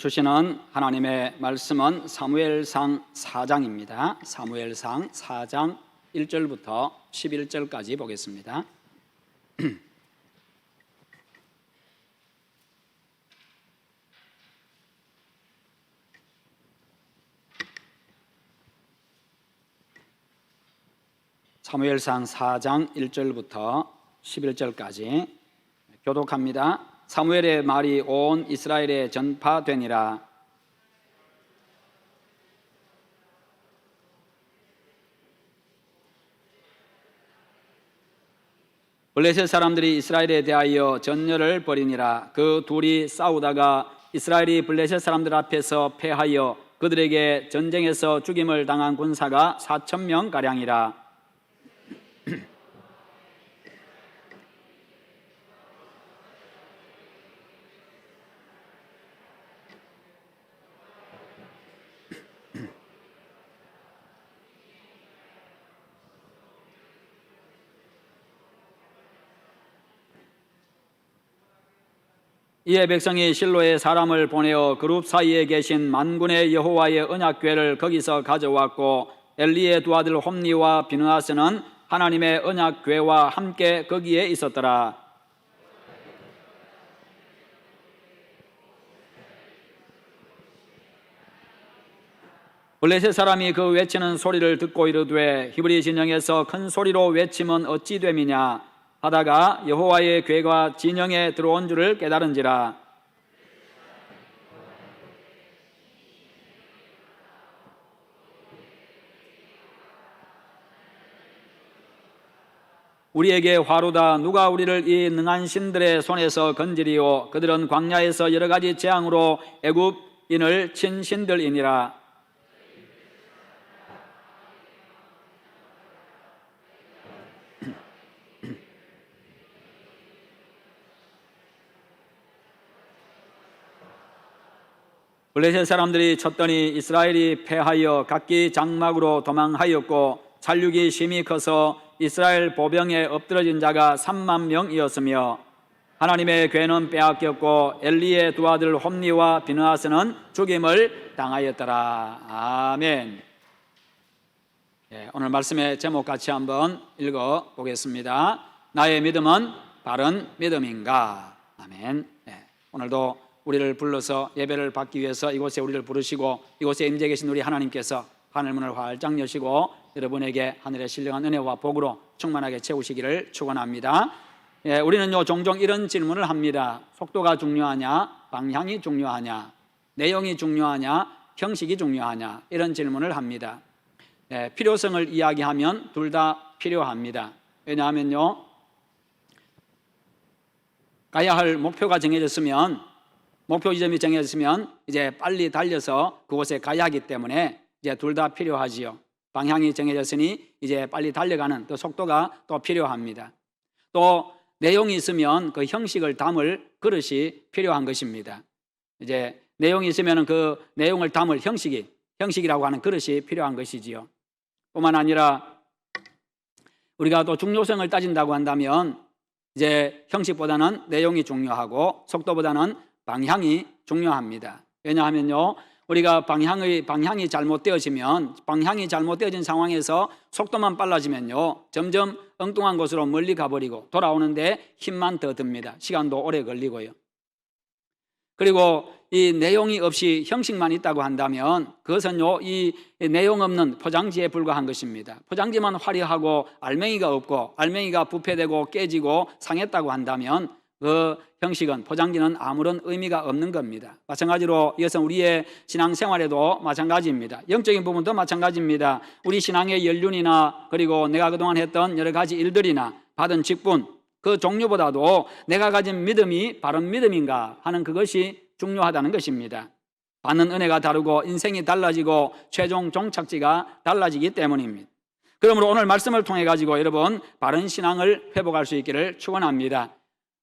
주시는 하나님의 말씀은 사무엘상 4장입니다. 사무엘상 4장 1절부터 11절까지 보겠습니다. 사무엘상 4장 1절부터 11절까지 교독합니다. 사무엘의 말이 온 이스라엘에 전파되니라. 블레셋 사람들이 이스라엘에 대하여 전열을 벌이니라. 그 둘이 싸우다가 이스라엘이 블레셋 사람들 앞에서 패하여 그들에게 전쟁에서 죽임을 당한 군사가 4,000명 가량이라. 이에 백성이 실로에 사람을 보내어 그룹 사이에 계신 만군의 여호와의 언약궤를 거기서 가져왔고 엘리의 두 아들 홈니와 비느하스는 하나님의 언약궤와 함께 거기에 있었더라. 블레셋 사람이 그 외치는 소리를 듣고 이르되 히브리 진영에서 큰 소리로 외치면 어찌 됨이냐 하다가 여호와의 궤가 진영에 들어온 줄을 깨달은지라. 우리에게 화로다. 누가 우리를 이 능한 신들의 손에서 건지리요. 그들은 광야에서 여러 가지 재앙으로 애굽인을 친 신들이니라. 블레셋 사람들이 쳤더니 이스라엘이 패하여 각기 장막으로 도망하였고 살육이 심히 커서 이스라엘 보병에 엎드러진 자가 3만 명이었으며 하나님의 궤는 빼앗겼고 엘리의 두 아들 홈니와 비느하스는 죽임을 당하였더라. 아멘. 오늘 말씀의 제목 같이 한번 읽어보겠습니다. 나의 믿음은 바른 믿음인가? 아멘. 오늘도 우리를 불러서 예배를 받기 위해서 이곳에 우리를 부르시고 이곳에 임재 계신 우리 하나님께서 하늘문을 활짝 여시고 여러분에게 하늘의 신령한 은혜와 복으로 충만하게 채우시기를 축원합니다. 우리는요 종종 이런 질문을 합니다. 속도가 중요하냐, 방향이 중요하냐, 내용이 중요하냐, 형식이 중요하냐, 이런 질문을 합니다. 필요성을 이야기하면 둘 다 필요합니다. 왜냐하면요 가야 할 목표가 정해졌으면, 목표 지점이 정해졌으면 이제 빨리 달려서 그곳에 가야 하기 때문에 이제 둘 다 필요하지요. 방향이 정해졌으니 이제 빨리 달려가는 또 속도가 또 필요합니다. 또 내용이 있으면 그 형식을 담을 그릇이 필요한 것입니다. 이제 내용이 있으면 그 내용을 담을 형식이라고 하는 그릇이 필요한 것이지요. 뿐만 아니라 우리가 또 중요성을 따진다고 한다면 이제 형식보다는 내용이 중요하고 속도보다는 방향이 중요합니다. 왜냐하면요 우리가 방향이 잘못되어지면, 방향이 잘못되어진 상황에서 속도만 빨라지면요 점점 엉뚱한 곳으로 멀리 가버리고 돌아오는데 힘만 더 듭니다. 시간도 오래 걸리고요. 그리고 이 내용이 없이 형식만 있다고 한다면 그것은요 이 내용 없는 포장지에 불과한 것입니다. 포장지만 화려하고 알맹이가 없고 알맹이가 부패되고 깨지고 상했다고 한다면 그 형식은, 포장지는 아무런 의미가 없는 겁니다. 마찬가지로 이것은 우리의 신앙생활에도 마찬가지입니다. 영적인 부분도 마찬가지입니다. 우리 신앙의 연륜이나 그리고 내가 그동안 했던 여러 가지 일들이나 받은 직분, 그 종류보다도 내가 가진 믿음이 바른 믿음인가 하는 그것이 중요하다는 것입니다. 받는 은혜가 다르고 인생이 달라지고 최종 종착지가 달라지기 때문입니다. 그러므로 오늘 말씀을 통해 가지고 여러분 바른 신앙을 회복할 수 있기를 축원합니다.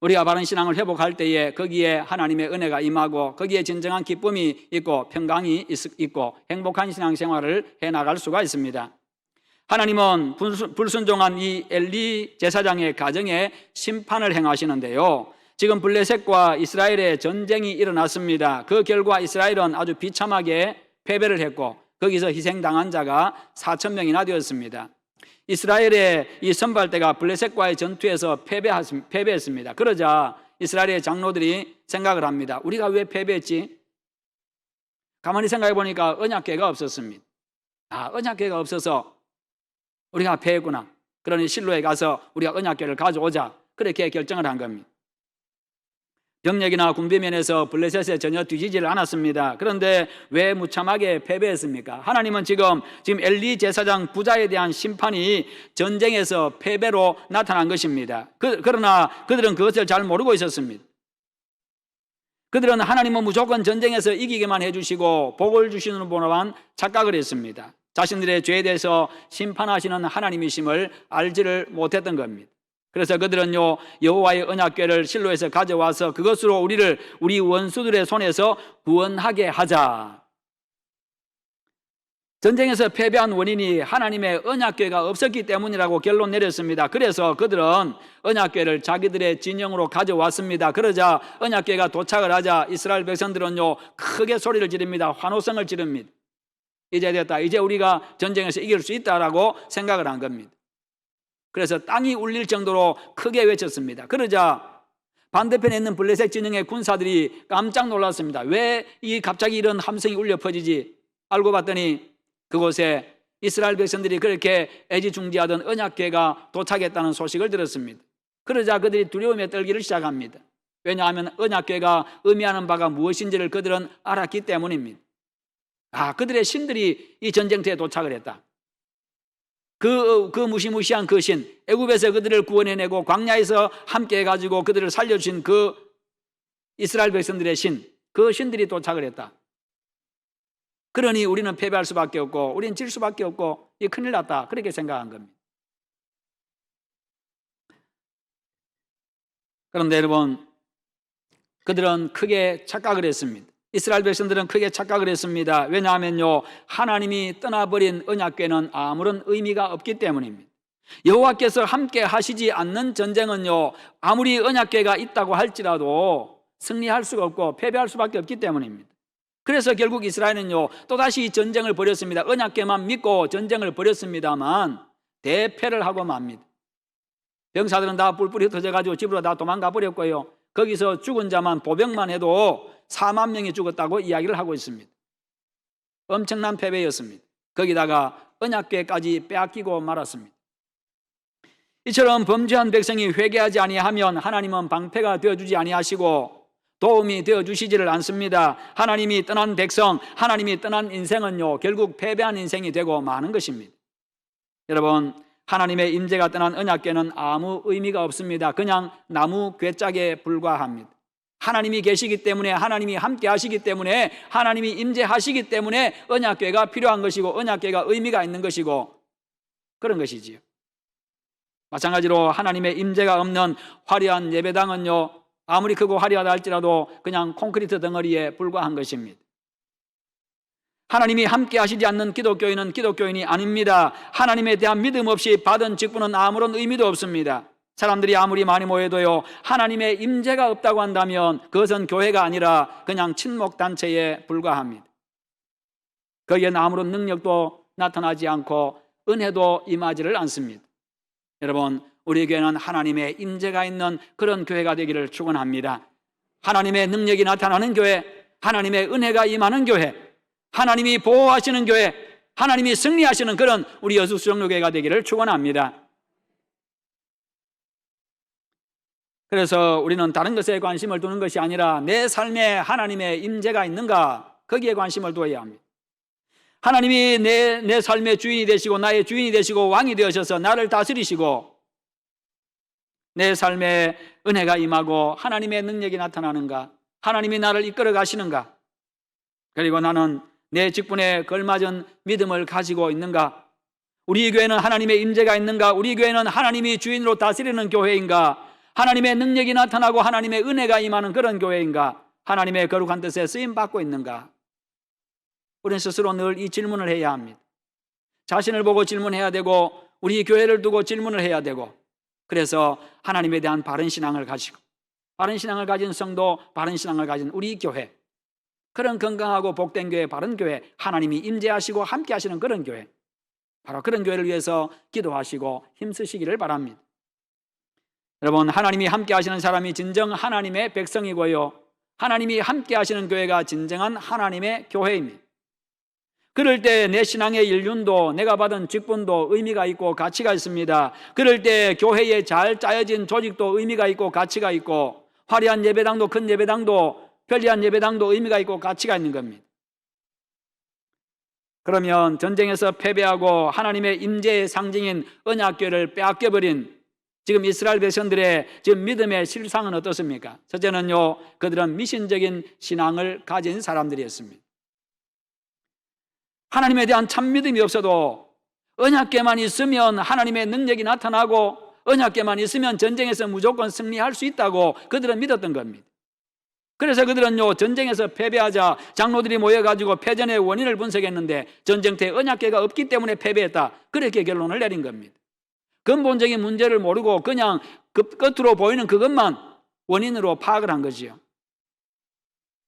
우리가 바른 신앙을 회복할 때에 거기에 하나님의 은혜가 임하고 거기에 진정한 기쁨이 있고 평강이 있고 행복한 신앙생활을 해나갈 수가 있습니다. 하나님은 불순종한 이 엘리 제사장의 가정에 심판을 행하시는데요 지금 블레셋과 이스라엘의 전쟁이 일어났습니다. 그 결과 이스라엘은 아주 비참하게 패배를 했고 거기서 희생당한 자가 4,000명이나 되었습니다. 이스라엘의 이 선발대가 블레셋과의 전투에서 패배했습니다. 그러자 이스라엘의 장로들이 생각을 합니다. 우리가 왜 패배했지? 가만히 생각해 보니까 언약궤가 없었습니다. 언약궤가 없어서 우리가 패했구나. 그러니 실로에 가서 우리가 언약궤를 가져오자. 그렇게 결정을 한 겁니다. 병력이나 군비면에서 블레셋에 전혀 뒤지지를 않았습니다. 그런데 왜 무참하게 패배했습니까? 하나님은 지금 엘리 제사장 부자에 대한 심판이 전쟁에서 패배로 나타난 것입니다. 그러나 그들은 그것을 잘 모르고 있었습니다. 그들은 하나님은 무조건 전쟁에서 이기게만 해주시고 복을 주시는 분으로만 착각을 했습니다. 자신들의 죄에 대해서 심판하시는 하나님이심을 알지를 못했던 겁니다. 그래서 그들은 여호와의 언약궤를 실로에서 가져와서 그것으로 우리 원수들의 손에서 구원하게 하자. 전쟁에서 패배한 원인이 하나님의 언약궤가 없었기 때문이라고 결론 내렸습니다. 그래서 그들은 언약궤를 자기들의 진영으로 가져왔습니다. 그러자 언약궤가 도착을 하자 이스라엘 백성들은 크게 소리를 지릅니다. 환호성을 지릅니다. 이제 됐다. 이제 우리가 전쟁에서 이길 수 있다라고 생각을 한 겁니다. 그래서 땅이 울릴 정도로 크게 외쳤습니다. 그러자 반대편에 있는 블레셋 진영의 군사들이 깜짝 놀랐습니다. 왜 갑자기 이런 함성이 울려 퍼지지? 알고 봤더니 그곳에 이스라엘 백성들이 그렇게 애지중지하던 언약궤가 도착했다는 소식을 들었습니다. 그러자 그들이 두려움에 떨기를 시작합니다. 왜냐하면 언약궤가 의미하는 바가 무엇인지를 그들은 알았기 때문입니다. 그들의 신들이 이 전쟁터에 도착을 했다. 그 무시무시한 그 신, 애굽에서 그들을 구원해내고 광야에서 함께 해가지고 그들을 살려주신 그 이스라엘 백성들의 신, 그 신들이 도착을 했다. 그러니 우리는 패배할 수밖에 없고 우리는 질 수밖에 없고 이 큰일 났다. 그렇게 생각한 겁니다. 그런데 여러분, 그들은 크게 착각을 했습니다. 이스라엘 백성들은 크게 착각을 했습니다. 왜냐하면요, 하나님이 떠나버린 언약궤는 아무런 의미가 없기 때문입니다. 여호와께서 함께 하시지 않는 전쟁은요, 아무리 언약궤가 있다고 할지라도 승리할 수가 없고 패배할 수밖에 없기 때문입니다. 그래서 결국 이스라엘은요, 또다시 전쟁을 벌였습니다. 언약궤만 믿고 전쟁을 벌였습니다만 대패를 하고 맙니다. 병사들은 다 뿔뿔이 흩어져가지고 집으로 다 도망가 버렸고요, 거기서 죽은 자만 보병만 해도 4만 명이 죽었다고 이야기를 하고 있습니다. 엄청난 패배였습니다. 거기다가 언약궤까지 빼앗기고 말았습니다. 이처럼 범죄한 백성이 회개하지 아니하면 하나님은 방패가 되어주지 아니하시고 도움이 되어주시지를 않습니다. 하나님이 떠난 백성, 하나님이 떠난 인생은요, 결국 패배한 인생이 되고 마는 것입니다. 여러분, 하나님의 임재가 떠난 언약궤는 아무 의미가 없습니다. 그냥 나무 궤짝에 불과합니다. 하나님이 계시기 때문에, 하나님이 함께 하시기 때문에, 하나님이 임재하시기 때문에 언약궤가 필요한 것이고 언약궤가 의미가 있는 것이고 그런 것이지요. 마찬가지로 하나님의 임재가 없는 화려한 예배당은요, 아무리 크고 화려하다 할지라도 그냥 콘크리트 덩어리에 불과한 것입니다. 하나님이 함께 하시지 않는 기독교인은 기독교인이 아닙니다. 하나님에 대한 믿음 없이 받은 직분은 아무런 의미도 없습니다. 사람들이 아무리 많이 모여도요, 하나님의 임재가 없다고 한다면 그것은 교회가 아니라 그냥 친목단체에 불과합니다. 거기에는 아무런 능력도 나타나지 않고 은혜도 임하지를 않습니다. 여러분, 우리 교회는 하나님의 임재가 있는 그런 교회가 되기를 축원합니다. 하나님의 능력이 나타나는 교회, 하나님의 은혜가 임하는 교회, 하나님이 보호하시는 교회, 하나님이 승리하시는 그런 우리 여수수영로교회가 되기를 축원합니다. 그래서 우리는 다른 것에 관심을 두는 것이 아니라 내 삶에 하나님의 임재가 있는가, 거기에 관심을 두어야 합니다. 하나님이 내 삶의 주인이 되시고 나의 주인이 되시고 왕이 되셔서 나를 다스리시고 내 삶에 은혜가 임하고 하나님의 능력이 나타나는가, 하나님이 나를 이끌어 가시는가, 그리고 나는 내 직분에 걸맞은 믿음을 가지고 있는가, 우리 교회는 하나님의 임재가 있는가, 우리 교회는 하나님이 주인으로 다스리는 교회인가, 하나님의 능력이 나타나고 하나님의 은혜가 임하는 그런 교회인가, 하나님의 거룩한 뜻에 쓰임받고 있는가. 우리는 스스로 늘 이 질문을 해야 합니다. 자신을 보고 질문해야 되고 우리 교회를 두고 질문을 해야 되고, 그래서 하나님에 대한 바른 신앙을 가지고 바른 신앙을 가진 성도, 바른 신앙을 가진 우리 교회, 그런 건강하고 복된 교회, 바른 교회, 하나님이 임재하시고 함께 하시는 그런 교회, 바로 그런 교회를 위해서 기도하시고 힘쓰시기를 바랍니다. 여러분, 하나님이 함께 하시는 사람이 진정 하나님의 백성이고요, 하나님이 함께 하시는 교회가 진정한 하나님의 교회입니다. 그럴 때 내 신앙의 일륜도, 내가 받은 직분도 의미가 있고 가치가 있습니다. 그럴 때 교회에 잘 짜여진 조직도 의미가 있고 가치가 있고, 화려한 예배당도, 큰 예배당도, 편리한 예배당도 의미가 있고 가치가 있는 겁니다. 그러면 전쟁에서 패배하고 하나님의 임재의 상징인 언약궤를 빼앗겨버린 지금 이스라엘 백성들의 지금 믿음의 실상은 어떻습니까? 첫째는요, 그들은 미신적인 신앙을 가진 사람들이었습니다. 하나님에 대한 참 믿음이 없어도 언약궤만 있으면 하나님의 능력이 나타나고 언약궤만 있으면 전쟁에서 무조건 승리할 수 있다고 그들은 믿었던 겁니다. 그래서 그들은요, 전쟁에서 패배하자 장로들이 모여가지고 패전의 원인을 분석했는데 전쟁터에 언약궤가 없기 때문에 패배했다, 그렇게 결론을 내린 겁니다. 근본적인 문제를 모르고 그냥 겉으로 보이는 그것만 원인으로 파악을 한 거지요.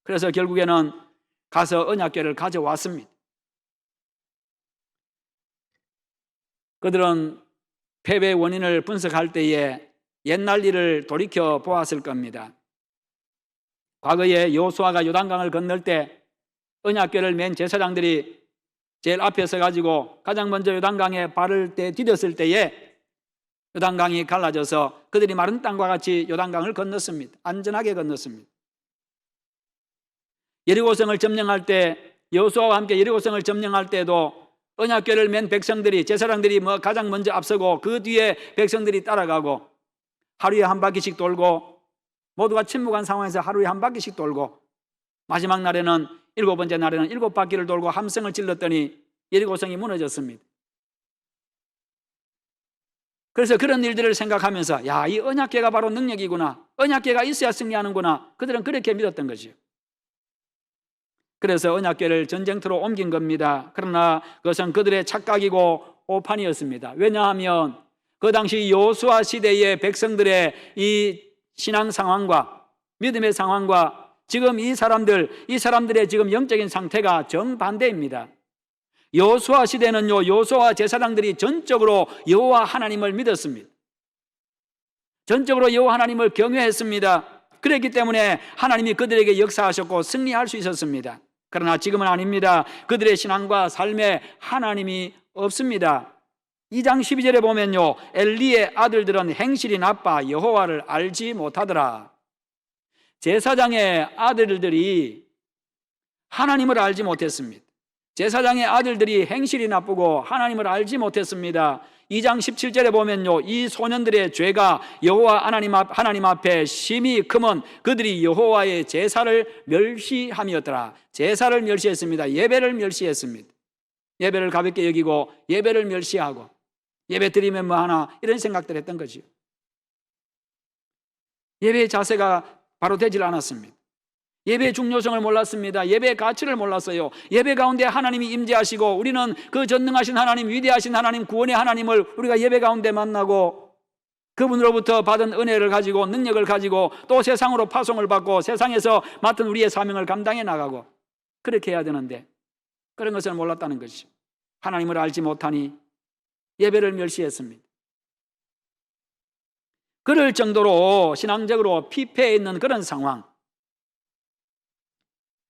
그래서 결국에는 가서 언약궤를 가져왔습니다. 그들은 패배 원인을 분석할 때에 옛날 일을 돌이켜 보았을 겁니다. 과거에 여호수아가 요단강을 건널 때 언약궤를 맨 제사장들이 제일 앞에 서가지고 가장 먼저 요단강에 발을 디뎠을 때에 요단강이 갈라져서 그들이 마른 땅과 같이 요단강을 건넜습니다. 안전하게 건넜습니다. 여리고성을 점령할 때, 여호수아와 함께 여리고성을 점령할 때도 언약궤를 맨 백성들이, 제사장들이 가장 먼저 앞서고 그 뒤에 백성들이 따라가고 하루에 한 바퀴씩 돌고, 모두가 침묵한 상황에서 하루에 한 바퀴씩 돌고, 마지막 날에는 7번째 날에는 7바퀴를 돌고 함성을 질렀더니 여리고성이 무너졌습니다. 그래서 그런 일들을 생각하면서 야, 이 언약궤가 바로 능력이구나, 언약궤가 있어야 승리하는구나, 그들은 그렇게 믿었던 거지요. 그래서 언약궤를 전쟁터로 옮긴 겁니다. 그러나 그것은 그들의 착각이고 오판이었습니다. 왜냐하면 그 당시 여호수아 시대의 백성들의 이 신앙 상황과 믿음의 상황과 지금 이 사람들의 지금 영적인 상태가 정반대입니다. 여호수아 시대는요, 여호수아 제사장들이 전적으로 여호와 하나님을 믿었습니다. 전적으로 여호와 하나님을 경외했습니다. 그랬기 때문에 하나님이 그들에게 역사하셨고 승리할 수 있었습니다. 그러나 지금은 아닙니다. 그들의 신앙과 삶에 하나님이 없습니다. 2장 12절에 보면요, 엘리의 아들들은 행실이 나빠 여호와를 알지 못하더라. 제사장의 아들들이 하나님을 알지 못했습니다. 제사장의 아들들이 행실이 나쁘고 하나님을 알지 못했습니다. 2장 17절에 보면요, 이 소년들의 죄가 여호와 하나님 앞에 심히 크면 그들이 여호와의 제사를 멸시함이었더라. 제사를 멸시했습니다. 예배를 멸시했습니다. 예배를 가볍게 여기고 예배를 멸시하고 예배 드리면 뭐 하나 이런 생각들 했던 거죠. 예배의 자세가 바로 되질 않았습니다. 예배의 중요성을 몰랐습니다. 예배의 가치를 몰랐어요. 예배 가운데 하나님이 임재하시고 우리는 그 전능하신 하나님, 위대하신 하나님, 구원의 하나님을 우리가 예배 가운데 만나고 그분으로부터 받은 은혜를 가지고 능력을 가지고 또 세상으로 파송을 받고 세상에서 맡은 우리의 사명을 감당해 나가고 그렇게 해야 되는데 그런 것을 몰랐다는 것이죠. 하나님을 알지 못하니 예배를 멸시했습니다. 그럴 정도로 신앙적으로 피폐해 있는 그런 상황,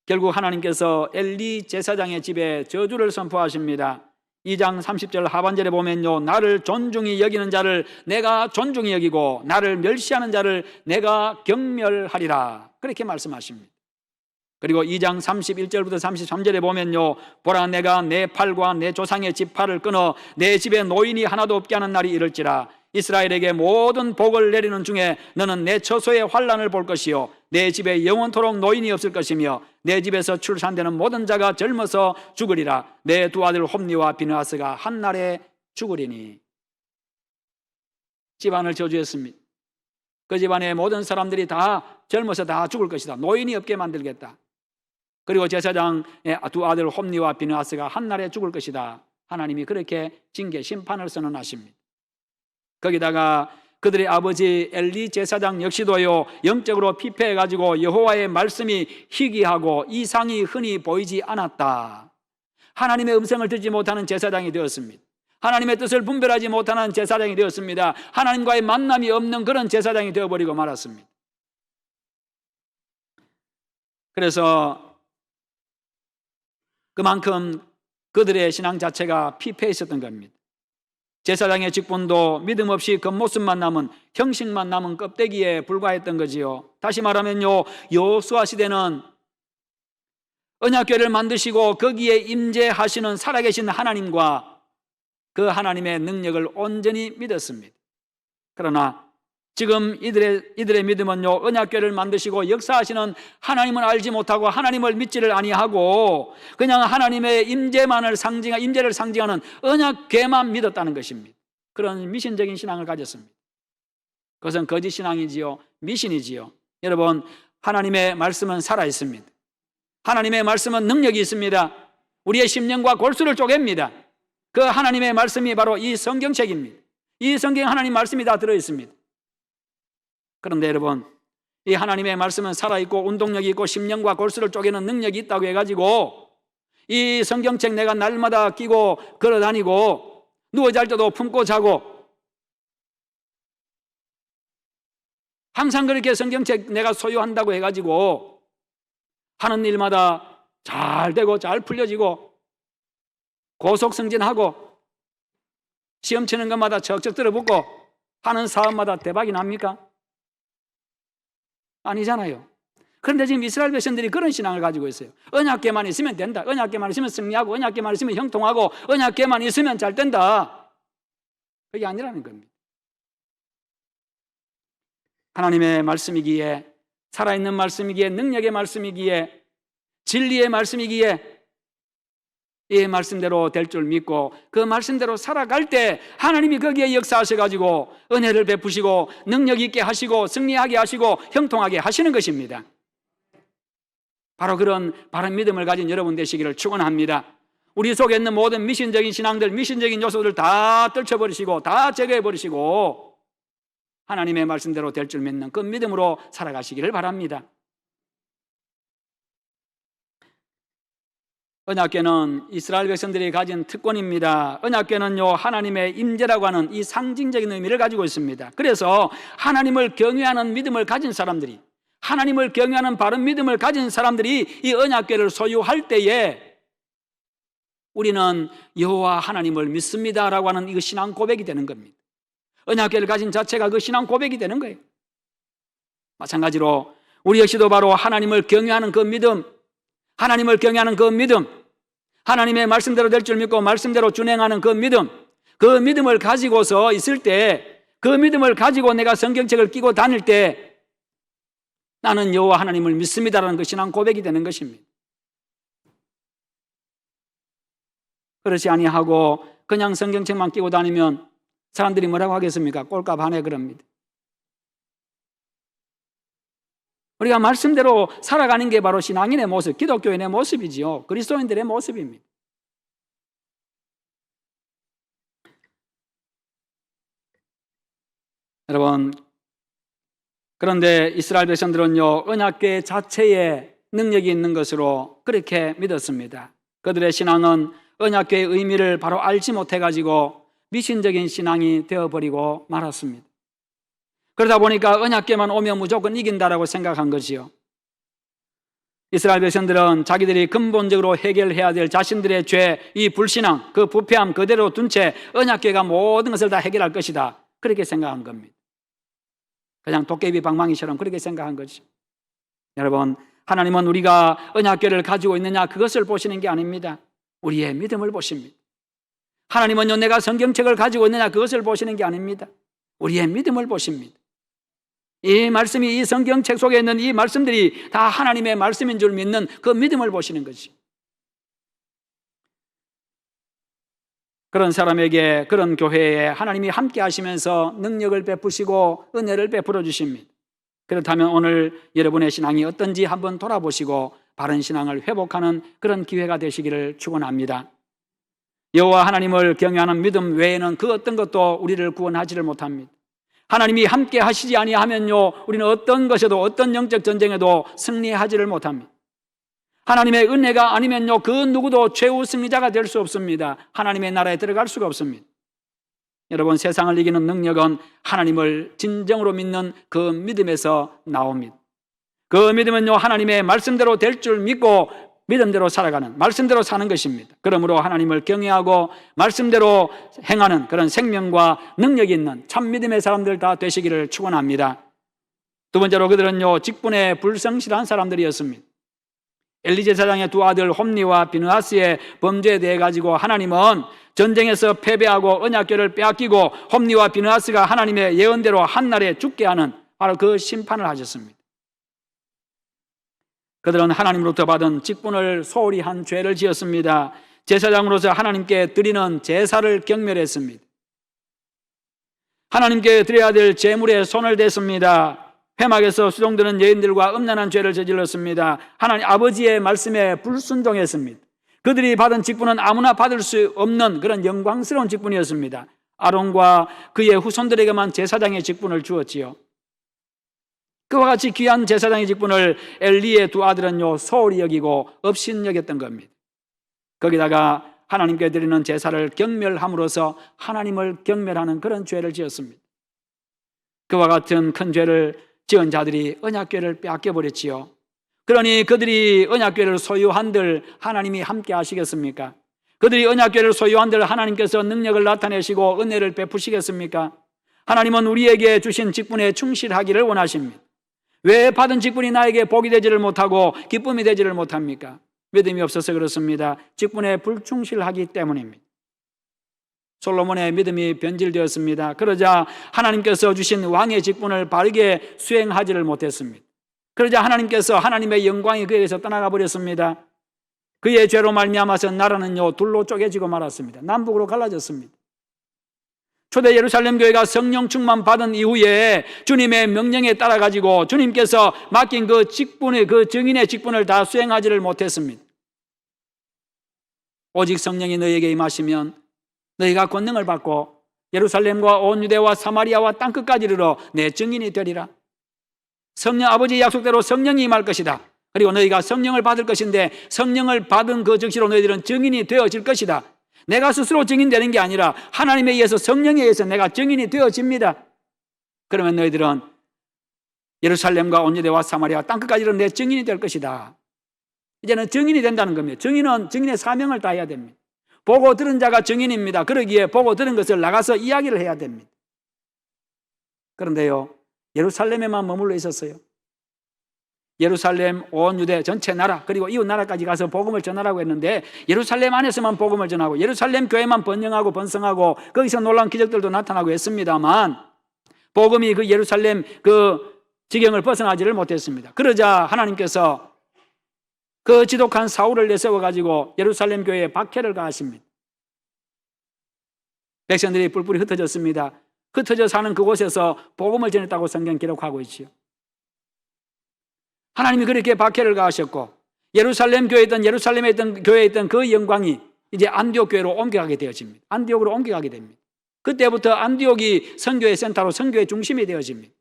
결국 하나님께서 엘리 제사장의 집에 저주를 선포하십니다. 2장 30절 하반절에 보면요, 나를 존중히 여기는 자를 내가 존중히 여기고 나를 멸시하는 자를 내가 경멸하리라, 그렇게 말씀하십니다. 그리고 2장 31절부터 33절에 보면요, 보라 내가 내 팔과 내 조상의 지팔을 끊어 내 집에 노인이 하나도 없게 하는 날이 이를지라. 이스라엘에게 모든 복을 내리는 중에 너는 내 처소의 환난을 볼 것이요 내 집에 영원토록 노인이 없을 것이며 내 집에서 출산되는 모든 자가 젊어서 죽으리라. 내 두 아들 홈니와 비느하스가 한날에 죽으리니. 집안을 저주했습니다. 그 집안의 모든 사람들이 다 젊어서 다 죽을 것이다. 노인이 없게 만들겠다. 그리고 제사장의 두 아들 홈니와 비느하스가 한날에 죽을 것이다. 하나님이 그렇게 징계 심판을 선언하십니다. 거기다가 그들의 아버지 엘리 제사장 역시도요, 영적으로 피폐해가지고 여호와의 말씀이 희귀하고 이상이 흔히 보이지 않았다. 하나님의 음성을 듣지 못하는 제사장이 되었습니다. 하나님의 뜻을 분별하지 못하는 제사장이 되었습니다. 하나님과의 만남이 없는 그런 제사장이 되어버리고 말았습니다. 그래서 그만큼 그들의 신앙 자체가 피폐했었던 겁니다. 제사장의 직분도 믿음 없이 겉모습만 남은, 형식만 남은 껍데기에 불과했던 거지요. 다시 말하면요, 여호수아 시대는 언약궤를 만드시고 거기에 임재하시는 살아계신 하나님과 그 하나님의 능력을 온전히 믿었습니다. 그러나 지금 이들의 믿음은요, 언약궤를 만드시고 역사하시는 하나님은 알지 못하고 하나님을 믿지를 아니하고 그냥 하나님의 임재를 상징하는 언약궤만 믿었다는 것입니다. 그런 미신적인 신앙을 가졌습니다. 그것은 거짓 신앙이지요, 미신이지요. 여러분, 하나님의 말씀은 살아있습니다. 하나님의 말씀은 능력이 있습니다. 우리의 심령과 골수를 쪼갭니다. 그 하나님의 말씀이 바로 이 성경책입니다. 이 성경 하나님 말씀이 다 들어있습니다. 그런데 여러분, 이 하나님의 말씀은 살아있고 운동력이 있고 심령과 골수를 쪼개는 능력이 있다고 해가지고 이 성경책 내가 날마다 끼고 걸어다니고 누워 잘 때도 품고 자고 항상 그렇게 성경책 내가 소유한다고 해가지고 하는 일마다 잘 되고 잘 풀려지고 고속승진하고 시험 치는 것마다 척척 들어붙고 하는 사업마다 대박이 납니까? 아니잖아요. 그런데 지금 이스라엘 백성들이 그런 신앙을 가지고 있어요. 언약궤만 있으면 된다. 언약궤만 있으면 승리하고 언약궤만 있으면 형통하고 언약궤만 있으면 잘 된다. 그게 아니라는 겁니다. 하나님의 말씀이기에, 살아있는 말씀이기에, 능력의 말씀이기에, 진리의 말씀이기에 이 말씀대로 될 줄 믿고 그 말씀대로 살아갈 때 하나님이 거기에 역사하셔가지고 은혜를 베푸시고 능력 있게 하시고 승리하게 하시고 형통하게 하시는 것입니다. 바로 그런 바른 믿음을 가진 여러분 되시기를 축원합니다. 우리 속에 있는 모든 미신적인 신앙들, 미신적인 요소들 다 떨쳐버리시고 다 제거해버리시고 하나님의 말씀대로 될 줄 믿는 그 믿음으로 살아가시기를 바랍니다. 언약궤는 이스라엘 백성들이 가진 특권입니다. 언약궤는요, 하나님의 임재라고 하는 이 상징적인 의미를 가지고 있습니다. 그래서 하나님을 경외하는 믿음을 가진 사람들이, 하나님을 경외하는 바른 믿음을 가진 사람들이 이 언약궤를 소유할 때에 우리는 여호와 하나님을 믿습니다라고 하는 이 신앙 고백이 되는 겁니다. 언약궤를 가진 자체가 그 신앙 고백이 되는 거예요. 마찬가지로 우리 역시도 바로 하나님을 경외하는 그 믿음, 하나님을 경외하는 그 믿음, 하나님의 말씀대로 될 줄 믿고 말씀대로 준행하는 그 믿음, 그 믿음을 가지고서 있을 때, 그 믿음을 가지고 내가 성경책을 끼고 다닐 때 나는 여호와 하나님을 믿습니다라는 그 신앙 고백이 되는 것입니다. 그렇지 아니하고 그냥 성경책만 끼고 다니면 사람들이 뭐라고 하겠습니까? 꼴값 하네 그럽니다. 우리가 말씀대로 살아가는 게 바로 신앙인의 모습, 기독교인의 모습이지요. 그리스도인들의 모습입니다. 여러분, 그런데 이스라엘 백성들은요, 언약궤 자체에 능력이 있는 것으로 그렇게 믿었습니다. 그들의 신앙은 언약궤의 의미를 바로 알지 못해가지고 미신적인 신앙이 되어버리고 말았습니다. 그러다 보니까 언약궤만 오면 무조건 이긴다라고 생각한 거지요. 이스라엘 백성들은 자기들이 근본적으로 해결해야 될 자신들의 죄, 이 불신앙, 그 부패함 그대로 둔 채 언약궤가 모든 것을 다 해결할 것이다, 그렇게 생각한 겁니다. 그냥 도깨비 방망이처럼 그렇게 생각한 거죠. 여러분, 하나님은 우리가 언약궤를 가지고 있느냐 그것을 보시는 게 아닙니다. 우리의 믿음을 보십니다. 하나님은요, 내가 성경책을 가지고 있느냐 그것을 보시는 게 아닙니다. 우리의 믿음을 보십니다. 이 말씀이, 이 성경책 속에 있는 이 말씀들이 다 하나님의 말씀인 줄 믿는 그 믿음을 보시는 거지. 그런 사람에게, 그런 교회에 하나님이 함께 하시면서 능력을 베푸시고 은혜를 베풀어 주십니다. 그렇다면 오늘 여러분의 신앙이 어떤지 한번 돌아보시고 바른 신앙을 회복하는 그런 기회가 되시기를 축원합니다. 여호와 하나님을 경외하는 믿음 외에는 그 어떤 것도 우리를 구원하지를 못합니다. 하나님이 함께 하시지 아니하면요, 우리는 어떤 것에도, 어떤 영적 전쟁에도 승리하지를 못합니다. 하나님의 은혜가 아니면요, 그 누구도 최후 승리자가 될 수 없습니다. 하나님의 나라에 들어갈 수가 없습니다. 여러분, 세상을 이기는 능력은 하나님을 진정으로 믿는 그 믿음에서 나옵니다. 그 믿음은요, 하나님의 말씀대로 될 줄 믿고 믿음대로 살아가는, 말씀대로 사는 것입니다. 그러므로 하나님을 경외하고 말씀대로 행하는 그런 생명과 능력이 있는 참 믿음의 사람들 다 되시기를 축원합니다. 두 번째로 그들은요, 직분에 불성실한 사람들이었습니다. 엘리 제사장의 두 아들 홈니와 비느하스의 범죄에 대해 가지고 하나님은 전쟁에서 패배하고 언약궤를 빼앗기고 홈니와 비느하스가 하나님의 예언대로 한날에 죽게 하는 바로 그 심판을 하셨습니다. 그들은 하나님으로부터 받은 직분을 소홀히 한 죄를 지었습니다. 제사장으로서 하나님께 드리는 제사를 경멸했습니다. 하나님께 드려야 될 제물에 손을 댔습니다. 회막에서 수종드는 여인들과 음란한 죄를 저질렀습니다. 하나님 아버지의 말씀에 불순종했습니다. 그들이 받은 직분은 아무나 받을 수 없는 그런 영광스러운 직분이었습니다. 아론과 그의 후손들에게만 제사장의 직분을 주었지요. 그와 같이 귀한 제사장의 직분을 엘리의 두 아들은요, 소홀히 여기고 업신여겼던 겁니다. 거기다가 하나님께 드리는 제사를 경멸함으로써 하나님을 경멸하는 그런 죄를 지었습니다. 그와 같은 큰 죄를 지은 자들이 언약궤를 빼앗겨버렸지요. 그러니 그들이 언약궤를 소유한들 하나님이 함께 하시겠습니까? 그들이 언약궤를 소유한들 하나님께서 능력을 나타내시고 은혜를 베푸시겠습니까? 하나님은 우리에게 주신 직분에 충실하기를 원하십니다. 왜 받은 직분이 나에게 복이 되지를 못하고 기쁨이 되지를 못합니까? 믿음이 없어서 그렇습니다. 직분에 불충실하기 때문입니다. 솔로몬의 믿음이 변질되었습니다. 그러자 하나님께서 주신 왕의 직분을 바르게 수행하지를 못했습니다. 그러자 하나님께서 하나님의 영광이 그에게서 떠나가 버렸습니다. 그의 죄로 말미암아서 나라는요, 둘로 쪼개지고 말았습니다. 남북으로 갈라졌습니다. 초대 예루살렘 교회가 성령 충만 받은 이후에 주님의 명령에 따라 가지고 주님께서 맡긴 그 직분의, 그 증인의 직분을 다 수행하지를 못했습니다. 오직 성령이 너희에게 임하시면 너희가 권능을 받고 예루살렘과 온 유대와 사마리아와 땅끝까지 이르러 내 증인이 되리라. 성령, 아버지의 약속대로 성령이 임할 것이다. 그리고 너희가 성령을 받을 것인데 성령을 받은 그 즉시로 너희들은 증인이 되어질 것이다. 내가 스스로 증인되는 게 아니라 하나님에 의해서, 성령에 의해서 내가 증인이 되어집니다. 그러면 너희들은 예루살렘과 온 유대와 사마리아 땅끝까지 이르러 내 증인이 될 것이다. 이제는 증인이 된다는 겁니다. 증인은 증인의 사명을 다해야 됩니다. 보고 들은 자가 증인입니다. 그러기에 보고 들은 것을 나가서 이야기를 해야 됩니다. 그런데요, 예루살렘에만 머물러 있었어요. 예루살렘, 온 유대 전체 나라, 그리고 이웃 나라까지 가서 복음을 전하라고 했는데 예루살렘 안에서만 복음을 전하고 예루살렘 교회만 번영하고 번성하고 거기서 놀라운 기적들도 나타나고 했습니다만 복음이 그 예루살렘 그 지경을 벗어나지를 못했습니다. 그러자 하나님께서 그 지독한 사울을 내세워가지고 예루살렘 교회에 박해를 가하십니다. 백성들이 뿔뿔이 흩어졌습니다. 흩어져 사는 그곳에서 복음을 전했다고 성경 기록하고 있지요. 하나님이 그렇게 박해를 가하셨고 예루살렘 예루살렘에 있던 교회에 있던 그 영광이 이제 안디옥 교회로 옮겨가게 되어집니다. 안디옥으로 옮겨가게 됩니다. 그때부터 안디옥이 선교의 센터로 선교의 중심이 되어집니다.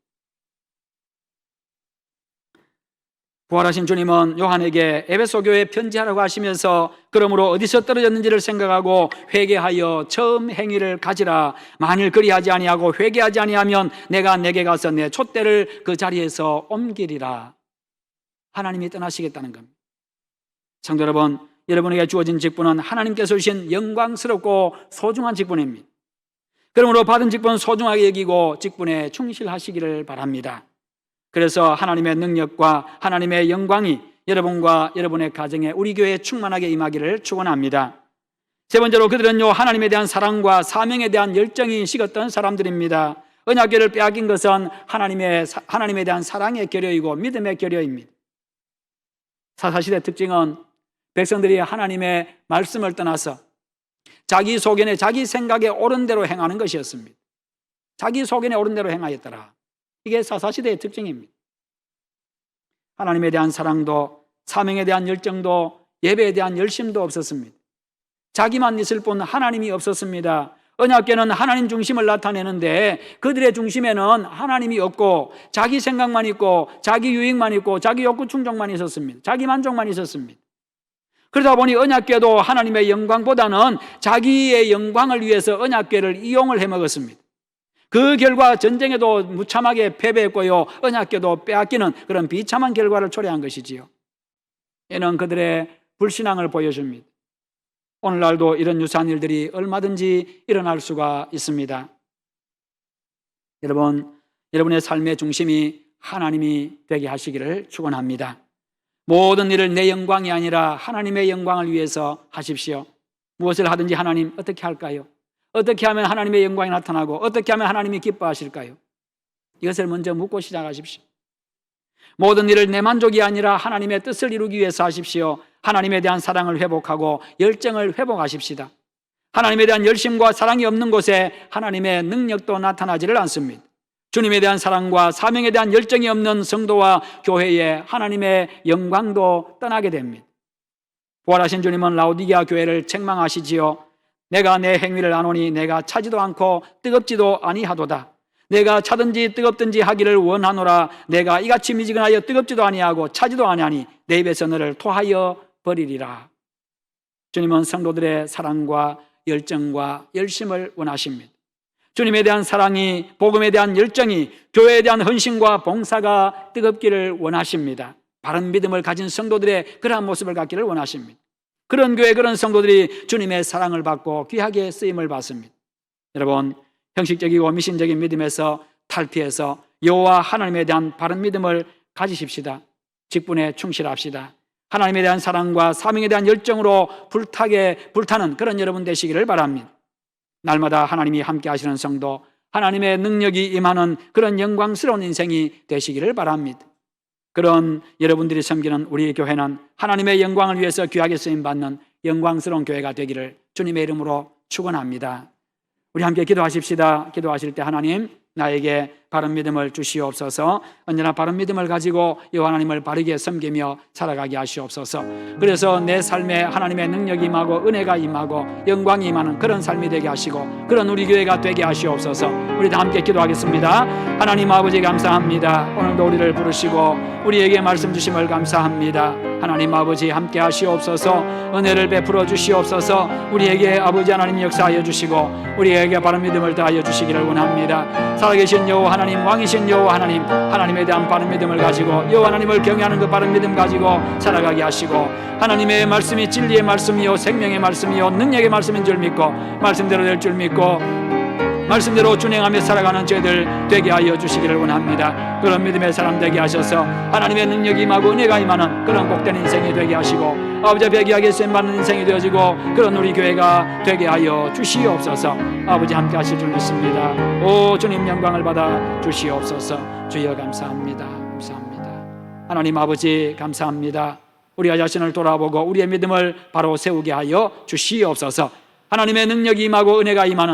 부활하신 주님은 요한에게 에베소 교회에 편지하라고 하시면서 그러므로 어디서 떨어졌는지를 생각하고 회개하여 처음 행위를 가지라. 만일 그리하지 아니하고 회개하지 아니하면 내가 내게 가서 내 촛대를 그 자리에서 옮기리라. 하나님이 떠나시겠다는 겁니다. 성도 여러분, 여러분에게 주어진 직분은 하나님께서 주신 영광스럽고 소중한 직분입니다. 그러므로 받은 직분은 소중하게 여기고 직분에 충실하시기를 바랍니다. 그래서 하나님의 능력과 하나님의 영광이 여러분과 여러분의 가정에, 우리 교회에 충만하게 임하기를 축원합니다. 세 번째로 그들은요, 하나님에 대한 사랑과 사명에 대한 열정이 식었던 사람들입니다. 언약궤를 빼앗긴 것은 하나님에 대한 사랑의 결여이고 믿음의 결여입니다. 사사시대 특징은 백성들이 하나님의 말씀을 떠나서 자기 소견에, 자기 생각에 옳은 대로 행하는 것이었습니다. 자기 소견에 옳은 대로 행하였더라. 이게 사사시대의 특징입니다. 하나님에 대한 사랑도, 사명에 대한 열정도, 예배에 대한 열심도 없었습니다. 자기만 있을 뿐 하나님이 없었습니다. 언약궤는 하나님 중심을 나타내는데 그들의 중심에는 하나님이 없고 자기 생각만 있고 자기 유익만 있고 자기 욕구 충족만 있었습니다. 자기 만족만 있었습니다. 그러다 보니 언약궤도 하나님의 영광보다는 자기의 영광을 위해서 언약궤를 이용을 해먹었습니다. 그 결과 전쟁에도 무참하게 패배했고요, 언약궤도 빼앗기는 그런 비참한 결과를 초래한 것이지요. 이는 그들의 불신앙을 보여줍니다. 오늘날도 이런 유사한 일들이 얼마든지 일어날 수가 있습니다. 여러분, 여러분의 삶의 중심이 하나님이 되게 하시기를 축원합니다. 모든 일을 내 영광이 아니라 하나님의 영광을 위해서 하십시오. 무엇을 하든지 하나님 어떻게 할까요? 어떻게 하면 하나님의 영광이 나타나고 어떻게 하면 하나님이 기뻐하실까요? 이것을 먼저 묻고 시작하십시오. 모든 일을 내 만족이 아니라 하나님의 뜻을 이루기 위해서 하십시오. 하나님에 대한 사랑을 회복하고 열정을 회복하십시다. 하나님에 대한 열심과 사랑이 없는 곳에 하나님의 능력도 나타나지를 않습니다. 주님에 대한 사랑과 사명에 대한 열정이 없는 성도와 교회에 하나님의 영광도 떠나게 됩니다. 부활하신 주님은 라오디게아 교회를 책망하시지요. 내가 내 행위를 아노니 내가 차지도 않고 뜨겁지도 아니하도다. 내가 차든지 뜨겁든지 하기를 원하노라. 내가 이같이 미지근하여 뜨겁지도 아니하고 차지도 아니하니 내 입에서 너를 토하여 버리리라. 주님은 성도들의 사랑과 열정과 열심을 원하십니다. 주님에 대한 사랑이, 복음에 대한 열정이, 교회에 대한 헌신과 봉사가 뜨겁기를 원하십니다. 바른 믿음을 가진 성도들의 그러한 모습을 갖기를 원하십니다. 그런 교회, 그런 성도들이 주님의 사랑을 받고 귀하게 쓰임을 받습니다. 여러분, 형식적이고 미신적인 믿음에서 탈피해서 여호와 하나님에 대한 바른 믿음을 가지십시다. 직분에 충실합시다. 하나님에 대한 사랑과 사명에 대한 열정으로 불타는 그런 여러분 되시기를 바랍니다. 날마다 하나님이 함께 하시는 성도, 하나님의 능력이 임하는 그런 영광스러운 인생이 되시기를 바랍니다. 그런 여러분들이 섬기는 우리 교회는 하나님의 영광을 위해서 귀하게 쓰임받는 영광스러운 교회가 되기를 주님의 이름으로 축원합니다. 우리 함께 기도하십시다. 기도하실 때 하나님, 나에게 바른 믿음을 주시옵소서. 언제나 바른 믿음을 가지고 여호와 하나님을 바르게 섬기며 살아가게 하시옵소서. 그래서 내 삶에 하나님의 능력이 임하고 은혜가 임하고 영광이 임하는 그런 삶이 되게 하시고 그런 우리 교회가 되게 하시옵소서. 우리 다 함께 기도하겠습니다. 하나님 아버지 감사합니다. 오늘도 우리를 부르시고 우리에게 말씀 주심을 감사합니다. 하나님 아버지 함께 하시옵소서. 은혜를 베풀어 주시옵소서. 우리에게 아버지 하나님 역사하여 주시고 우리에게 바른 믿음을 더하여 주시기를 원합니다. 살아계신 여호와 하나님, 왕이신 여호와 하나님, 하나님에 대한 바른 믿음을 가지고 여호와 하나님을 경외하는 그 바른 믿음 가지고 살아가게 하시고 하나님의 말씀이 진리의 말씀이요 생명의 말씀이요 능력의 말씀인 줄 믿고 말씀대로 될 줄 믿고 말씀대로 준행하며 살아가는 저희들 되게 하여 주시기를 원합니다. 그런 믿음의 사람 되게 하셔서 하나님의 능력이 임하고 은혜가 임하는 그런 복된 인생이 되게 하시고 아버지 앞에 귀하게 쓰임받는 인생이 되어지고 그런 우리 교회가 되게 하여 주시옵소서. 아버지 함께 하실 줄 믿습니다. 오 주님 영광을 받아 주시옵소서. 주여 감사합니다. 감사합니다. 하나님 아버지 감사합니다. 우리가 자신을 돌아보고 우리의 믿음을 바로 세우게 하여 주시옵소서. 하나님의 능력이 임하고 은혜가 임하는